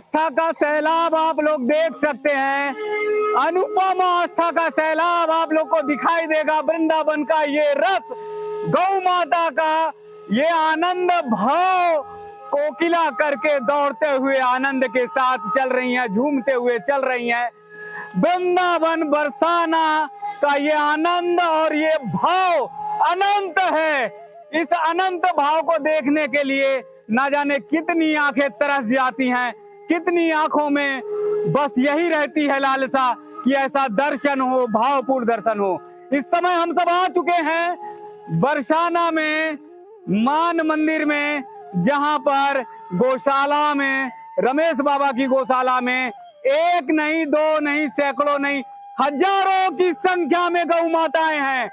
आस्था का सैलाब आप लोग देख सकते हैं, अनुपम आस्था का सैलाब आप लोग को दिखाई देगा। वृंदावन का ये रस, गौ माता का ये आनंद भाव, कोकिला करके दौड़ते हुए आनंद के साथ चल रही हैं, झूमते हुए चल रही हैं। वृंदावन बरसाना का ये आनंद और ये भाव अनंत है। इस अनंत भाव को देखने के लिए ना जाने कितनी आंखें तरस जाती हैं, कितनी आंखों में बस यही रहती है लालसा कि ऐसा दर्शन हो, भावपूर्ण दर्शन हो। इस समय हम सब आ चुके हैं बरसाना में, मान मंदिर में, जहां पर गौशाला में, रमेश बाबा की गौशाला में एक नहीं, दो नहीं, सैकड़ों नहीं, हजारों की संख्या में गौ माताएं हैं।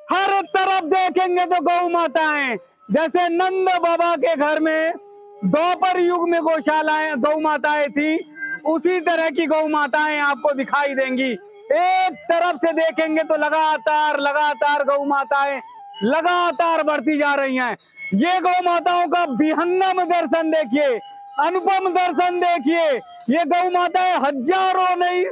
हर तरफ देखेंगे तो गौ माताएं, जैसे नंद बाबा के घर में द्वापर युग में गौशालाएं, गौ माताएं थी, उसी तरह की गौ माताएं आपको दिखाई देंगी। एक तरफ से देखेंगे तो लगातार लगातार गौ माताएं लगातार बढ़ती जा रही हैं। ये गौ माताओं का विहंगम दर्शन देखिए, अनुपम दर्शन देखिए। ये गौ माताएं हजारों नहीं,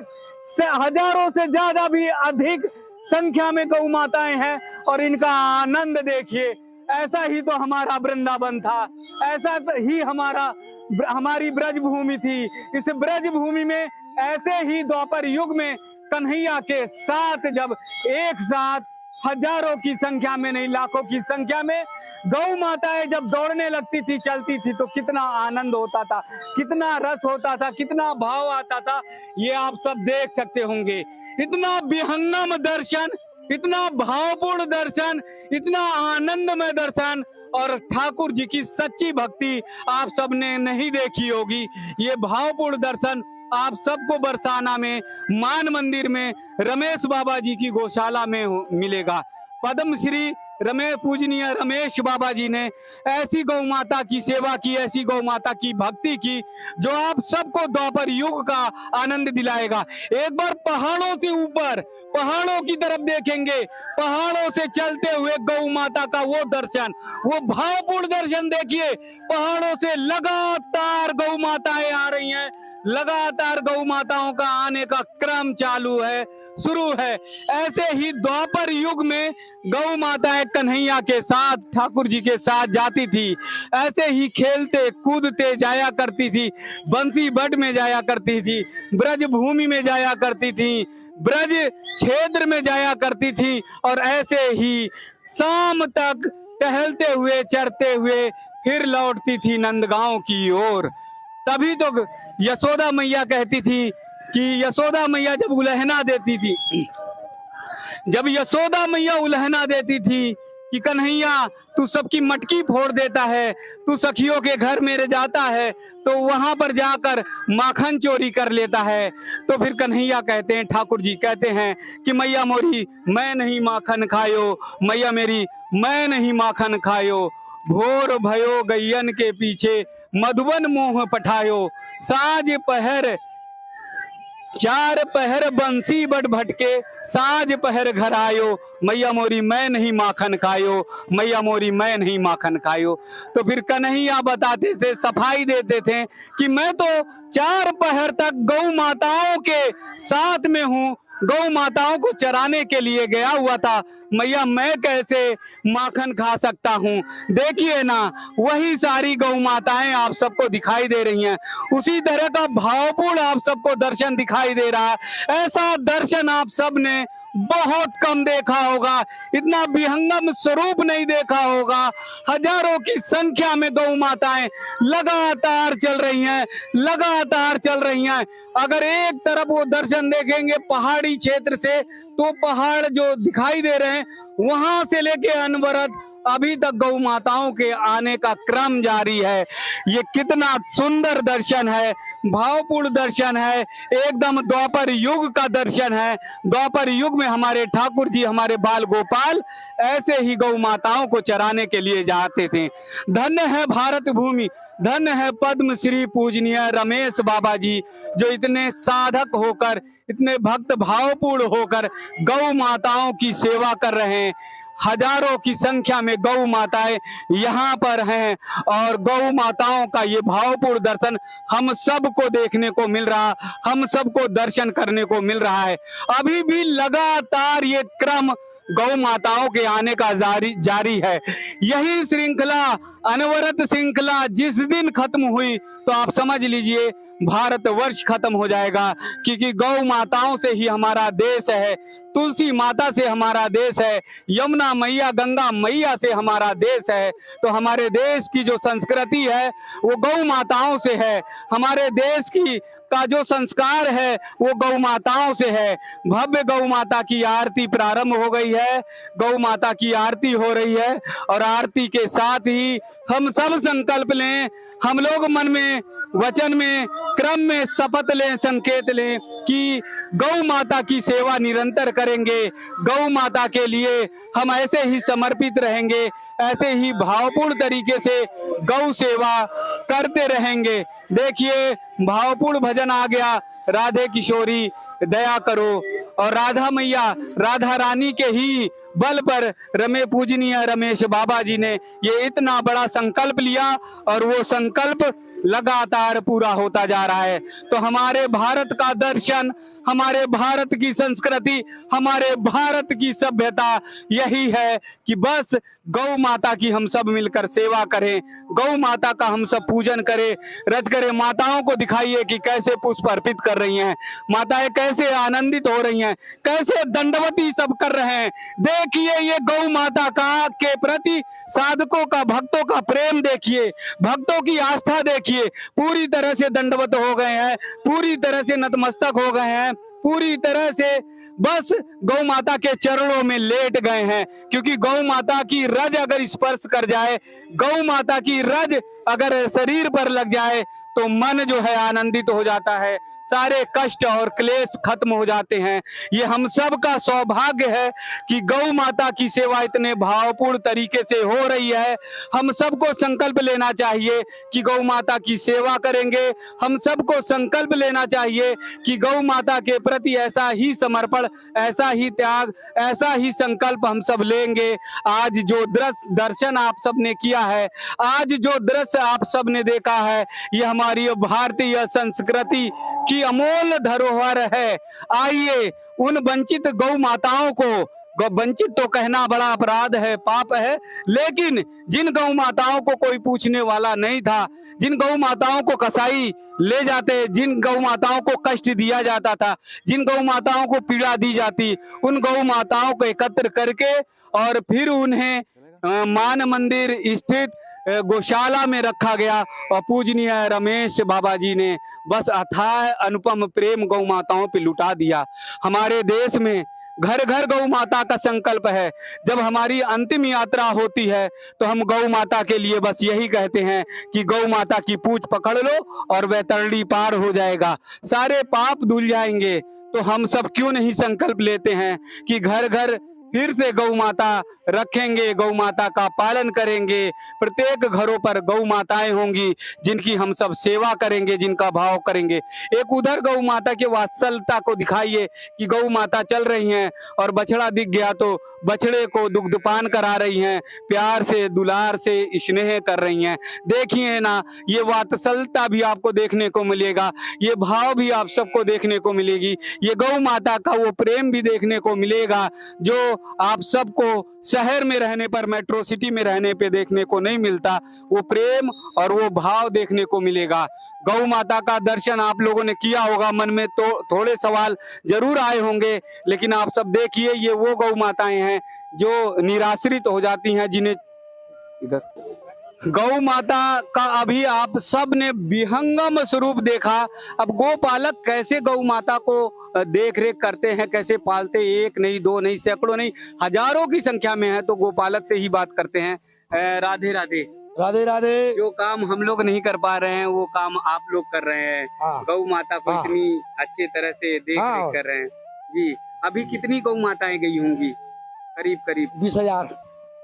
हजारों से ज्यादा भी अधिक संख्या में गौ माताएं हैं और इनका आनंद देखिए। ऐसा ही तो हमारा वृंदावन था, ऐसा ही हमारी ब्रज भूमि थी। इस ब्रज भूमि में ऐसे ही द्वापर युग में कन्हैया के साथ जब एक साथ हजारों की संख्या में नहीं, लाखों की संख्या में गौ माताएं जब दौड़ने लगती थी, चलती थी, तो कितना आनंद होता था, कितना रस होता था, कितना भाव आता था, ये आप सब देख सकते होंगे। इतना विहंगम दर्शन, इतना भावपूर्ण दर्शन, इतना आनंदमय दर्शन और ठाकुर जी की सच्ची भक्ति आप सबने नहीं देखी होगी। ये भावपूर्ण दर्शन आप सबको बरसाना में, मान मंदिर में, रमेश बाबा जी की गौशाला में मिलेगा। पद्म श्री पूजनीय रमेश बाबा जी ने ऐसी गौ माता की सेवा की, ऐसी गौ माता की भक्ति की, जो आप सबको द्वापर युग का आनंद दिलाएगा। एक बार पहाड़ों से ऊपर, पहाड़ों की तरफ देखेंगे, पहाड़ों से चलते हुए गौ माता का वो दर्शन, वो भावपूर्ण दर्शन देखिए। पहाड़ों से लगातार गौ माताएं आ रही हैं, लगातार गौ माताओं का आने का क्रम चालू है, शुरू है। ऐसे ही द्वापर युग में गौ माताएं कन्हैया के साथ, ठाकुर जी के साथ जाती थी, ऐसे ही खेलते कूदते जाया करती थी, बंसी बट में जाया करती थी, ब्रज भूमि में जाया करती थी, ब्रज क्षेत्र में जाया करती थी, और ऐसे ही शाम तक टहलते हुए, चरते हुए फिर लौटती थी नंदगांव की ओर। तभी तो यशोदा मैया कहती थी कि यशोदा मैया जब उलहना देती थी, जब यशोदा मैया उलहना देती थी कि कन्हैया तू सबकी मटकी फोड़ देता है, तू सखियों के घर मेरे जाता है, तो वहां पर जाकर माखन चोरी कर लेता है, तो फिर कन्हैया कहते हैं, ठाकुर जी कहते हैं कि मैया मोरी मैं नहीं माखन खायो, मैया मेरी मैं नहीं माखन खायो, भोर भयो गैयन के पीछे मधुबन मोह पठायो, साँझ पहर चार पहर बंसी बट भटके, साँझ पहर घर आयो, मैया मोरी मैं नहीं माखन खायो, मैया मोरी मैं नहीं माखन खायो। तो फिर कन्हैया बताते थे, सफाई देते थे कि मैं तो 4 पहर तक गौ माताओं के साथ में हूँ, गौ माताओं को चराने के लिए गया हुआ था, मैया मैं कैसे माखन खा सकता हूँ। देखिए ना, वही सारी गौ माताएं आप सबको दिखाई दे रही हैं, उसी तरह का भावपूर्ण आप सबको दर्शन दिखाई दे रहा है। ऐसा दर्शन आप सबने बहुत कम देखा होगा, इतना विहंगम स्वरूप नहीं देखा होगा। हजारों की संख्या में गौ माताएं लगातार चल रही हैं, लगातार चल रही हैं। अगर एक तरफ वो दर्शन देखेंगे पहाड़ी क्षेत्र से, तो पहाड़ जो दिखाई दे रहे हैं वहां से लेके अनवरत अभी तक गौ माताओं के आने का क्रम जारी है। ये कितना सुंदर दर्शन है, भावपूर्ण दर्शन है, एकदम द्वापर युग का दर्शन है। द्वापर युग में हमारे ठाकुर जी, हमारे बाल गोपाल ऐसे ही गौ माताओं को चराने के लिए जाते थे। धन्य है भारत भूमि, धन्य है पद्म श्री पूजनीय रमेश बाबा जी, जो इतने साधक होकर, इतने भक्त भावपूर्ण होकर गौ माताओं की सेवा कर रहे हैं। हजारों की संख्या में गौ माताएं यहाँ पर हैं और गौ माताओं का ये भावपूर्ण दर्शन हम सबको देखने को मिल रहा, हम सबको दर्शन करने को मिल रहा है। अभी भी लगातार ये क्रम गौ माताओं के आने का जारी है। यही श्रृंखला, अनवरत श्रृंखला जिस दिन खत्म हुई तो आप समझ लीजिए भारतवर्ष खत्म हो जाएगा, क्योंकि गौ माताओं से ही हमारा देश है, तुलसी माता से हमारा देश है, यमुना मैया, गंगा मैया से हमारा देश है। तो हमारे देश की जो संस्कृति है वो गौ माताओं से है, हमारे देश की का जो संस्कार है वो गौ माताओं से है। भव्य गौ माता की आरती प्रारंभ हो गई है, गौ माता की आरती हो रही है और आरती के साथ ही हम सब संकल्प लें, हम लोग मन में, वचन में, क्रम में शपथ लें, संकेत लें कि गौ माता की सेवा निरंतर करेंगे, गौ माता के लिए हम ऐसे ही समर्पित रहेंगे, ऐसे ही भावपूर्ण तरीके से गौ सेवा करते रहेंगे। देखिए भावपूर्ण भजन आ गया, राधे किशोरी दया करो, और राधा मैया, राधा रानी के ही बल पर पूजनीय रमेश बाबा जी ने ये इतना बड़ा संकल्प लिया और वो संकल्प लगातार पूरा होता जा रहा है। तो हमारे भारत का दर्शन, हमारे भारत की संस्कृति, हमारे भारत की सभ्यता यही है कि बस गौ माता की हम सब मिलकर सेवा करें, गौ माता का हम सब पूजन करें, रज करें। माताओं को दिखाइए कि कैसे पुष्प अर्पित कर रही हैं, माताएं कैसे आनंदित हो रही हैं, कैसे दंडवती सब कर रहे हैं। देखिए ये गौ माता का के प्रति साधकों का, भक्तों का प्रेम देखिए, भक्तों की आस्था देखिए, पूरी तरह से दंडवत हो गए हैं, पूरी तरह से नतमस्तक हो गए हैं, पूरी तरह से बस गौ माता के चरणों में लेट गए हैं। क्योंकि गौ माता की रज अगर स्पर्श कर जाए, गौ माता की रज अगर शरीर पर लग जाए तो मन जो है आनंदित हो जाता है, सारे कष्ट और क्लेश खत्म हो जाते हैं। ये हम सब का सौभाग्य है कि गौ माता की सेवा इतने भावपूर्ण तरीके से हो रही है। हम सबको संकल्प लेना चाहिए कि गौ माता की सेवा करेंगे, हम सबको संकल्प लेना चाहिए कि गौ माता के प्रति ऐसा ही समर्पण, ऐसा ही त्याग, ऐसा ही संकल्प हम सब लेंगे। आज जो दर्शन आप सबने किया है, आज जो दृश्य आप सबने देखा है, ये हमारी भारतीय संस्कृति की अमूल्य धरोहर है। आइए उन वंचित गौ माताओं को, वंचित तो कहना बड़ा अपराध है, पाप है, लेकिन जिन गौ माताओं को कोई पूछने वाला नहीं था, जिन गौ माताओं को कसाई ले जाते, जिन गौ माताओं को कष्ट दिया जाता था, जिन गौ माताओं को पीड़ा दी जाती, उन गौ माताओं को एकत्र करके और फिर उन्हें मान मंदिर स्थित गौशाला में रखा गया और पूजनीय रमेश बाबा जी ने बस अथाह अनुपम प्रेम गौ माताओं पे लुटा दिया। हमारे देश में घर घर गौ माता का संकल्प है। जब हमारी अंतिम यात्रा होती है तो हम गौ माता के लिए बस यही कहते हैं कि गौ माता की पूंछ पकड़ लो और वह तरड़ी पार हो जाएगा, सारे पाप धुल जाएंगे। तो हम सब क्यों नहीं संकल्प लेते हैं कि घर घर फिर से गौ माता रखेंगे, गौ माता का पालन करेंगे, प्रत्येक घरों पर गौ माताएं होंगी जिनकी हम सब सेवा करेंगे, जिनका भाव करेंगे। एक उधर गौ माता के वात्सल्यता को दिखाइए कि गौ माता चल रही हैं और बछड़ा दिख गया तो बछड़े को दुग्धपान करा रही हैं, प्यार से, दुलार से स्नेह कर रही हैं। देखिए ना, ये वात्सल्यता भी आपको देखने को मिलेगा, ये भाव भी आप सबको देखने को मिलेगी, ये गौ माता का वो प्रेम भी देखने को मिलेगा जो आप सबको शहर में रहने पर, मेट्रो सिटी में रहने पे देखने को नहीं मिलता। वो प्रेम और वो भाव देखने को मिलेगा। गौ माता का दर्शन आप लोगों ने किया होगा, मन में तो थोड़े सवाल जरूर आए होंगे, लेकिन आप सब देखिए ये वो गौ माताएं हैं जो निराश्रित हो जाती हैं, जिन्हें इधर गौ माता का अभी आप सब ने विहंगम स्वरूप देखा। अब गोपालक कैसे गौ माता को देख रेख करते हैं, कैसे पालते, एक नहीं, दो नहीं, सैकड़ों नहीं, हजारों की संख्या में है, तो गोपालक से ही बात करते हैं। राधे राधे। राधे राधे। जो काम हम लोग नहीं कर पा रहे हैं वो काम आप लोग कर रहे हैं। हाँ। गौ माता को इतनी अच्छी तरह से देख रेख कर रहे हैं जी। अभी कितनी गौ माताएं गई होंगी? करीब करीब 20,000।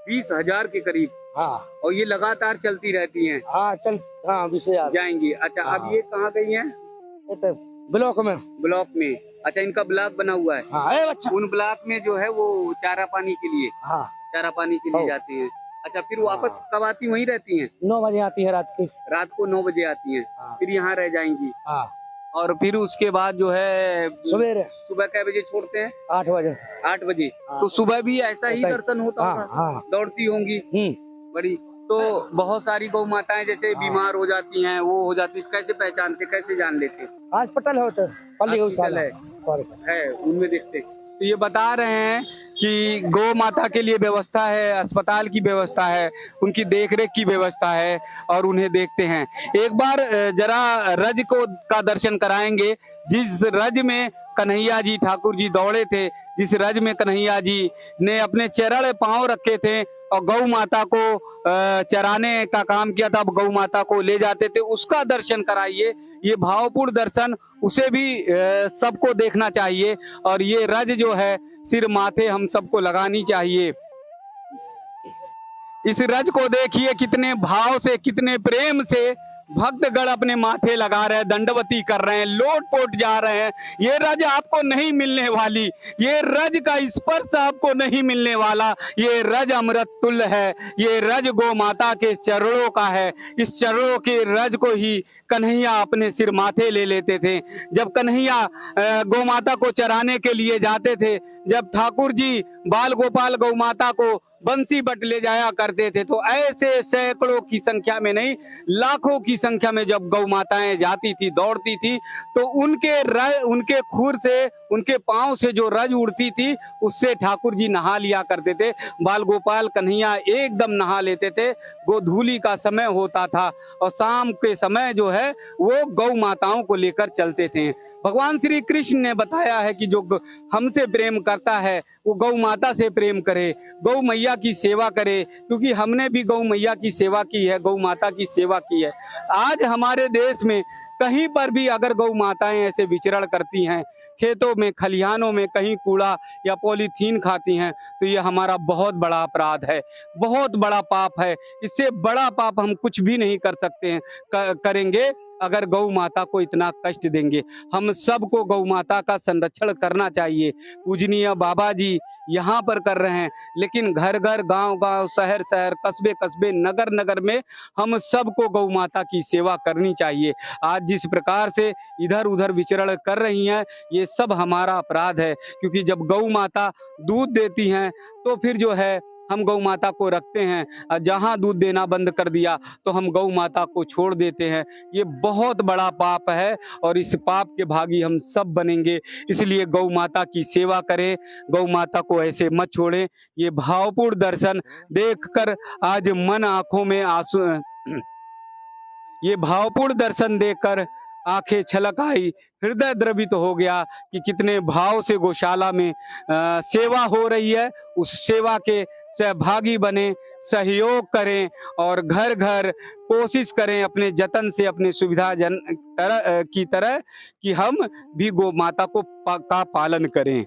20,000 के करीब। हाँ। और ये लगातार चलती रहती हैं? हाँ 20,000 जाएंगी। अच्छा, अब ये कहाँ गई हैं? ब्लॉक में। ब्लॉक में। अच्छा, इनका ब्लॉक बना हुआ है? हाँ, अच्छा। उन ब्लॉक में जो है वो चारा पानी के लिए। हाँ। चारा पानी के लिए हाँ। जाती हैं। अच्छा, फिर वापस कब आती, वहीं रहती हैं? 9 बजे आती है रात की। रात को 9 बजे आती हैं, हाँ। फिर यहाँ रह जाएंगी हाँ, और फिर उसके बाद जो है सवेरे सुबह कै बजे छोड़ते हैं? 8 बजे। 8 बजे। हाँ। तो सुबह भी ऐसा ही ऐसा ही। दर्शन होता हाँ, होगा? हाँ। दौड़ती होंगी बड़ी। तो बहुत सारी गौ माताएं जैसे हाँ। बीमार हो जाती हैं, वो हो जाती, कैसे पहचानते, कैसे जान लेते? हॉस्पिटल है उधर, पल्ली हॉस्पिटल गौशाला है उनमें देखते। तो ये बता रहे हैं कि गौ माता के लिए व्यवस्था है, अस्पताल की व्यवस्था है, उनकी देखरेख की व्यवस्था है और उन्हें देखते हैं। एक बार जरा रज को का दर्शन कराएंगे, जिस रज में कन्हैया जी ठाकुर जी दौड़े थे, जिस रज में कन्हैया जी ने अपने चरण पांव रखे थे और गौ माता को चराने का काम किया था, गौ माता को ले जाते थे, उसका दर्शन कराइए। ये भावपूर्ण दर्शन उसे भी सबको देखना चाहिए और ये रज जो है सिर माथे हम सबको लगानी चाहिए। इस रज को देखिए, कितने भाव से, कितने प्रेम से भक्तगण अपने माथे लगा रहे हैं, दंडवती कर रहे हैं, लोट पोट जा रहे हैं। ये रज आपको नहीं मिलने वाली, ये रज का स्पर्श आपको नहीं मिलने वाला। ये रज अमृत तुल्य है, ये रज गौ माता के चरणों का है। इस चरणों के रज को ही कन्हैया अपने सिर माथे ले लेते थे। जब कन्हैया गौ माता को चराने के लिए जाते थे, जब ठाकुर जी बाल गोपाल गौ माता को बंसी बट ले जाया करते थे, तो ऐसे सैकड़ों की संख्या में नहीं, लाखों की संख्या में जब गौ माताएं जाती थी, दौड़ती थी, तो उनके खुर से, उनके पांव से जो रज उड़ती थी, उससे ठाकुर जी नहा लिया करते थे। बाल गोपाल कन्हैया एकदम नहा लेते थे। गोधूली का समय होता था और शाम के समय जो है वो गौ माताओं को लेकर चलते थे। भगवान श्री कृष्ण ने बताया है कि जो हमसे प्रेम करता है वो गौ माता से प्रेम करे, गौ मैया की सेवा करे, क्योंकि हमने भी गौ मैया की सेवा की है, गौ माता की सेवा की है। आज हमारे देश में कहीं पर भी अगर गौ माताएं ऐसे विचरण करती हैं, खेतों में, खलिहानों में कहीं कूड़ा या पॉलीथीन खाती हैं, तो ये हमारा बहुत बड़ा अपराध है, बहुत बड़ा पाप है। इससे बड़ा पाप हम कुछ भी नहीं कर सकते हैं, करेंगे अगर गौ माता को इतना कष्ट देंगे। हम सबको गौ माता का संरक्षण करना चाहिए। पूजनीय बाबा जी यहाँ पर कर रहे हैं, लेकिन घर घर, गांव गांव, शहर शहर, कस्बे कस्बे, नगर नगर में हम सबको गौ माता की सेवा करनी चाहिए। आज जिस प्रकार से इधर उधर विचरण कर रही हैं, ये सब हमारा अपराध है, क्योंकि जब गौ माता दूध देती हैं तो फिर जो है हम गौ माता को रखते हैं, और जहाँ दूध देना बंद कर दिया तो हम गौ माता को छोड़ देते हैं। ये बहुत बड़ा पाप है और इस पाप के भागी हम सब बनेंगे। इसलिए गौ माता की सेवा करें, गौ माता को ऐसे मत छोड़ें। ये भावपूर्ण दर्शन देखकर आज मन आंखों में आंसू, ये भावपूर्ण दर्शन देखकर आंखें छलक आई, हृदय द्रवित हो गया कि कितने भाव से गौशाला में सेवा हो रही है। उस सेवा के सहभागी बने, सहयोग करें और घर घर कोशिश करें अपने जतन से, अपने सुविधा की तरह कि हम भी गौ माता का पालन करें।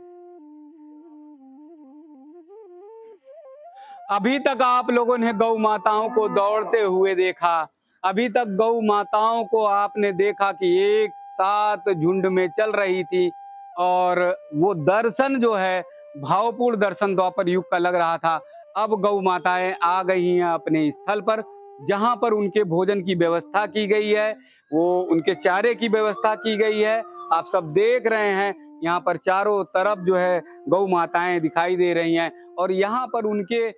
अभी तक आप लोगों ने गौ माताओं को दौड़ते हुए देखा, अभी तक गौ माताओं को आपने देखा कि एक साथ झुंड में चल रही थी और वो दर्शन जो है भावपूर्ण दर्शन द्वापर युग का लग रहा था। अब गौ माताएं आ गई हैं अपने स्थल पर, जहां पर उनके भोजन की व्यवस्था की गई है, वो उनके चारे की व्यवस्था की गई है। आप सब देख रहे हैं, यहाँ पर चारों तरफ जो है गौ माताएं दिखाई दे रही हैं और यहाँ पर उनके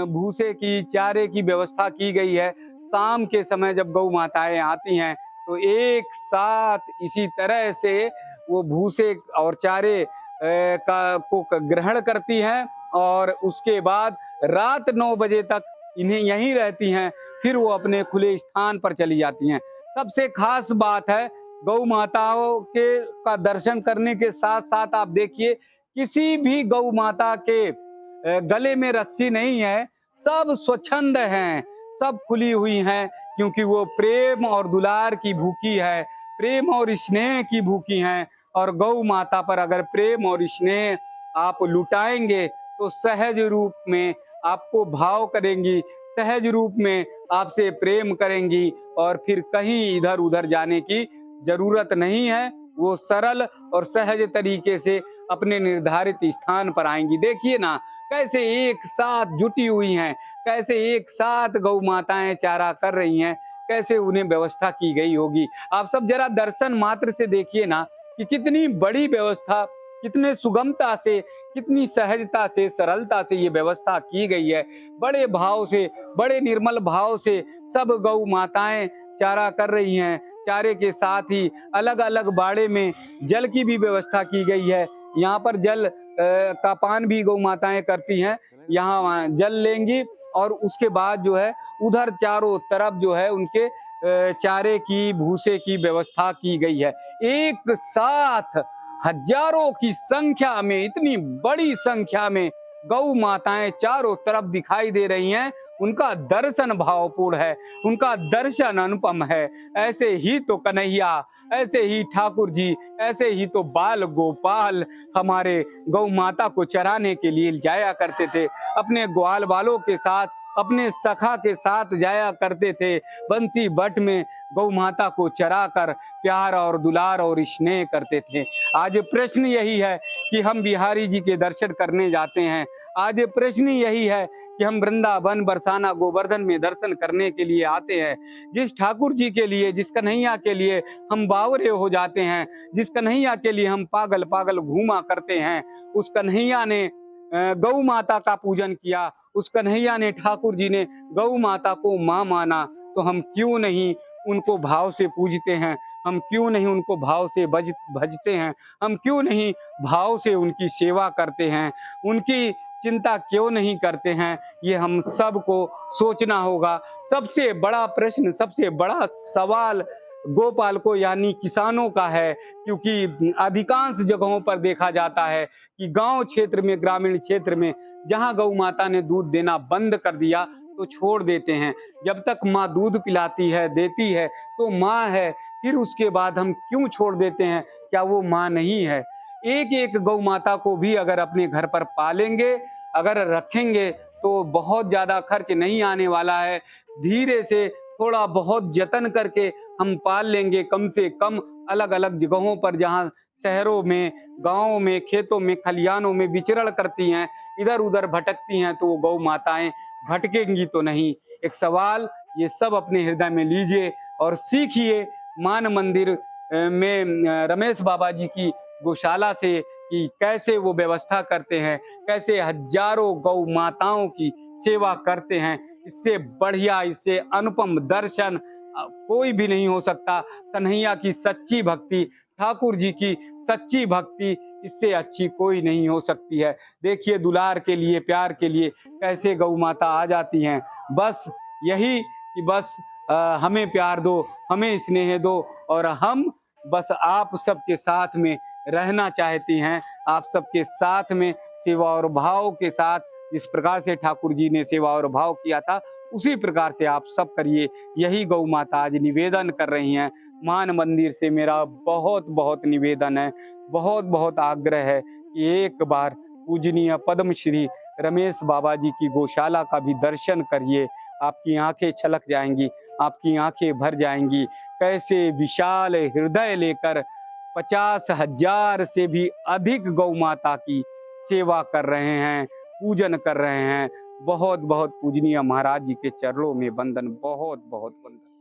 भूसे की, चारे की व्यवस्था की गई है। शाम के समय जब गौ माताएं आती हैं तो एक साथ इसी तरह से वो भूसे और चारे को ग्रहण करती हैं और उसके बाद रात 9 बजे तक इन्हें यहीं रहती हैं, फिर वो अपने खुले स्थान पर चली जाती हैं। सबसे खास बात है, गौ माताओं का दर्शन करने के साथ साथ आप देखिए, किसी भी गौ माता के गले में रस्सी नहीं है, सब स्वच्छंद हैं, सब खुली हुई हैं, क्योंकि वो प्रेम और दुलार की भूखी है, प्रेम और स्नेह की भूखी हैं। और गौ माता पर अगर प्रेम और स्नेह आप लुटाएंगे तो सहज रूप में आपको भाव करेंगी, सहज रूप में आपसे प्रेम करेंगी और फिर कहीं इधर उधर जाने की जरूरत नहीं है। वो सरल और सहज तरीके से अपने निर्धारित स्थान पर आएंगी। देखिए ना, कैसे एक साथ जुटी हुई हैं, कैसे एक साथ गौ माताएं चारा कर रही हैं, कैसे उन्हें व्यवस्था की गई होगी। आप सब जरा दर्शन मात्र से देखिए ना कि कितनी बड़ी व्यवस्था, कितने सुगमता से, कितनी सहजता से, सरलता से ये व्यवस्था की गई है। बड़े भाव से, बड़े निर्मल भाव से सब गौ माताएं चारा कर रही हैं। चारे के साथ ही अलग अलग बाड़े में जल की भी व्यवस्था की गई है। यहाँ पर जल का पान भी गौ माताएं करती हैं। यहाँ जल लेंगी और उसके बाद जो है उधर चारों तरफ जो है उनके चारे की, भूसे की व्यवस्था की गई है। एक साथ हजारों की संख्या में, इतनी बड़ी संख्या में गौ माताएं चारों तरफ दिखाई दे रही हैं। उनका दर्शन भावपूर्ण है, उनका दर्शन अनुपम है। ऐसे ही तो कन्हैया, ऐसे ही ठाकुर जी, ऐसे ही तो बाल गोपाल हमारे गौ माता को चराने के लिए जाया करते थे। अपने ग्वाल बालों के साथ, अपने सखा के साथ जाया करते थे। बंसी बट में गौ माता को चरा कर प्यार और दुलार और स्नेह करते थे। आज प्रश्न यही है कि हम बिहारी जी के दर्शन करने जाते हैं। आज प्रश्न यही है कि हम वृंदावन, बरसाना, गोवर्धन में दर्शन करने के लिए आते हैं। जिस ठाकुर जी के लिए, जिस कन्हैया के लिए हम बावरे हो जाते हैं, जिस कन्हैया के लिए हम पागल पागल घूमा करते हैं, उस कन्हैया ने गौ माता का पूजन किया, उस कन्हैया ने, ठाकुर जी ने गौ माता को माँ माना। तो हम क्यों नहीं उनको भाव से पूजते हैं, हम क्यों नहीं उनको भाव से भजते हैं, हम क्यों नहीं भाव से उनकी सेवा करते हैं, उनकी चिंता क्यों नहीं करते हैं। ये हम सबको सोचना होगा। सबसे बड़ा प्रश्न, सबसे बड़ा सवाल गोपालकों यानी किसानों का है, क्योंकि अधिकांश जगहों पर देखा जाता है कि गांव क्षेत्र में, ग्रामीण क्षेत्र में जहां गौ माता ने दूध देना बंद कर दिया तो छोड़ देते हैं। जब तक माँ दूध पिलाती है, देती है तो माँ है, फिर उसके बाद हम क्यों छोड़ देते हैं? क्या वो माँ नहीं है? एक एक गौ माता को भी अगर अपने घर पर पालेंगे, अगर रखेंगे तो बहुत ज्यादा खर्च नहीं आने वाला है। धीरे से थोड़ा बहुत जतन करके हम पाल लेंगे। कम से कम अलग अलग जगहों पर जहाँ शहरों में, गांवों में, खेतों में, खलियानों में विचरण करती हैं, इधर उधर भटकती हैं, तो वो गौ माताएं भटकेंगी तो नहीं। एक सवाल ये सब अपने हृदय में लीजिए और सीखिए मान मंदिर में रमेश बाबा जी की गौशाला से कि कैसे वो व्यवस्था करते हैं, कैसे हजारों गौ माताओं की सेवा करते हैं। इससे बढ़िया, इससे अनुपम दर्शन कोई भी नहीं हो सकता। कन्हैया की सच्ची भक्ति, ठाकुर जी की सच्ची भक्ति, इससे अच्छी कोई नहीं हो सकती है। देखिए दुलार के लिए, प्यार के लिए कैसे गौ माता आ जाती हैं। बस यही कि बस हमें प्यार दो, हमें स्नेह दो, और हम बस आप सबके साथ में रहना चाहती हैं। आप सबके साथ में सेवा और भाव के साथ, जिस प्रकार से ठाकुर जी ने सेवा और भाव किया था उसी प्रकार से आप सब करिए। यही गौ माता आज निवेदन कर रही हैं। मान मंदिर से मेरा बहुत बहुत निवेदन है, बहुत बहुत आग्रह है कि एक बार पूजनीय पद्मश्री रमेश बाबा जी की गौशाला का भी दर्शन करिए। आपकी आंखें छलक जाएंगी, आपकी आंखें भर जाएंगी। कैसे विशाल हृदय लेकर 50,000 से भी अधिक गौ माता की सेवा कर रहे हैं, पूजन कर रहे हैं। बहुत बहुत पूजनीय महाराज जी के चरणों में वंदन, बहुत बहुत वंदन।